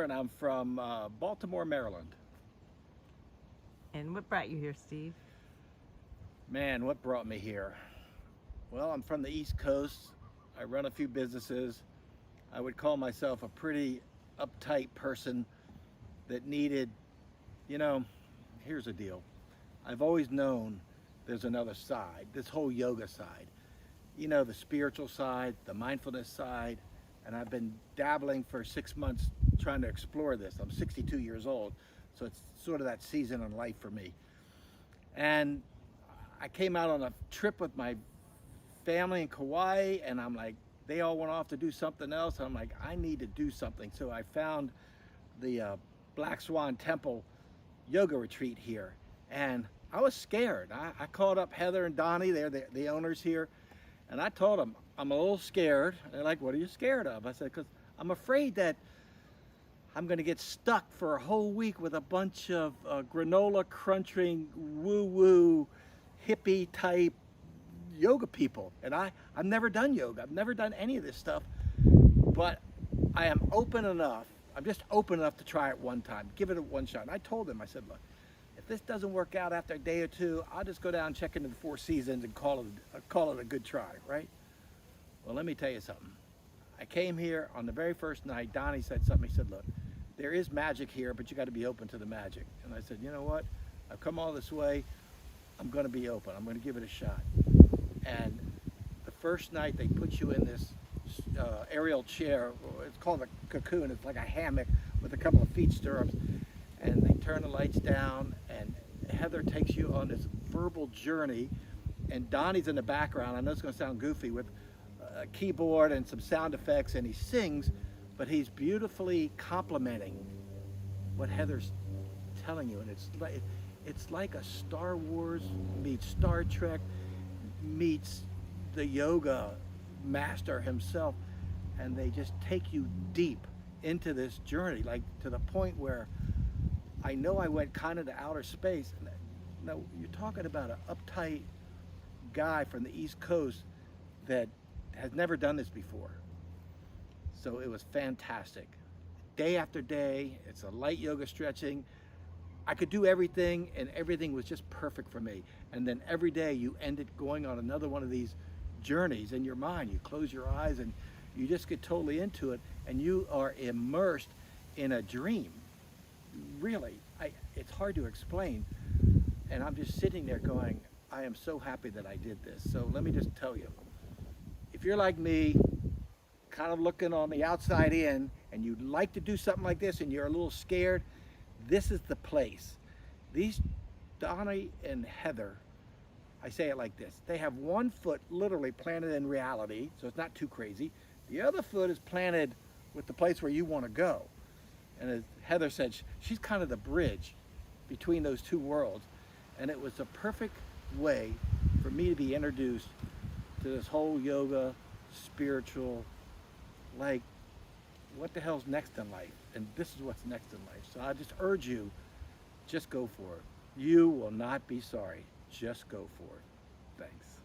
And I'm from Baltimore, Maryland. And what brought you here, Steve? Man, what brought me here? Well, I'm from the East Coast. I run a few businesses. I would call myself a pretty uptight person that needed, you know, here's the deal. I've always known there's another side, this whole yoga side. You know, the spiritual side, the mindfulness side, and I've been dabbling for 6 months trying to explore this. I'm 62 years old, so it's sort of that season in life for me. And I came out on a trip with my family in Kauai, and I'm like, they all went off to do something else. I'm like, I need to do something. So I found the Black Swan Temple yoga retreat here, and I was scared. I called up Heather and Donnie, they're the owners here, and I told them, I'm a little scared. They're like, what are you scared of? I said, because I'm afraid that I'm going to get stuck for a whole week with a bunch of granola crunching, woo-woo, hippie type yoga people. And I've never done yoga. I've never done any of this stuff. But I am open enough. I'm just open enough to try it one time. Give it a one shot. And I told them, I said, look, if this doesn't work out after a day or two, I'll just go down and check into the Four Seasons and call it a good try, right? Well, let me tell you something. I came here on the very first night. Donnie said something. He said, look, there is magic here, but you got to be open to the magic. And I said, you know what? I've come all this way. I'm going to be open. I'm going to give it a shot. And the first night they put you in this aerial chair. It's called a cocoon. It's like a hammock with a couple of feet stirrups. And they turn the lights down, and Heather takes you on this verbal journey. And Donnie's in the background. I know it's going to sound goofy, with a keyboard and some sound effects, and he sings, but he's beautifully complimenting what Heather's telling you. And it's like a Star Wars meets Star Trek meets the yoga master himself, and they just take you deep into this journey, like to the point where I know I went kind of to outer space. Now, you're talking about an uptight guy from the East Coast that has never done this before. So it was fantastic. Day after day, it's a light yoga stretching. I could do everything, and everything was just perfect for me. And then every day you ended going on another one of these journeys in your mind. You close your eyes and you just get totally into it, and you are immersed in a dream. Really, it's hard to explain. And I'm just sitting there going, I am so happy that I did this. So let me just tell you, if you're like me, kind of looking on the outside in, and you'd like to do something like this and you're a little scared, this is the place. These Donnie and Heather, I say it like this, they have one foot literally planted in reality, so it's not too crazy. The other foot is planted with the place where you want to go. And as Heather said, she's kind of the bridge between those two worlds. And it was a perfect way for me to be introduced to this whole yoga, spiritual, like, what the hell's next in life? And this is what's next in life. So I just urge you, just go for it. You will not be sorry. Just go for it. Thanks.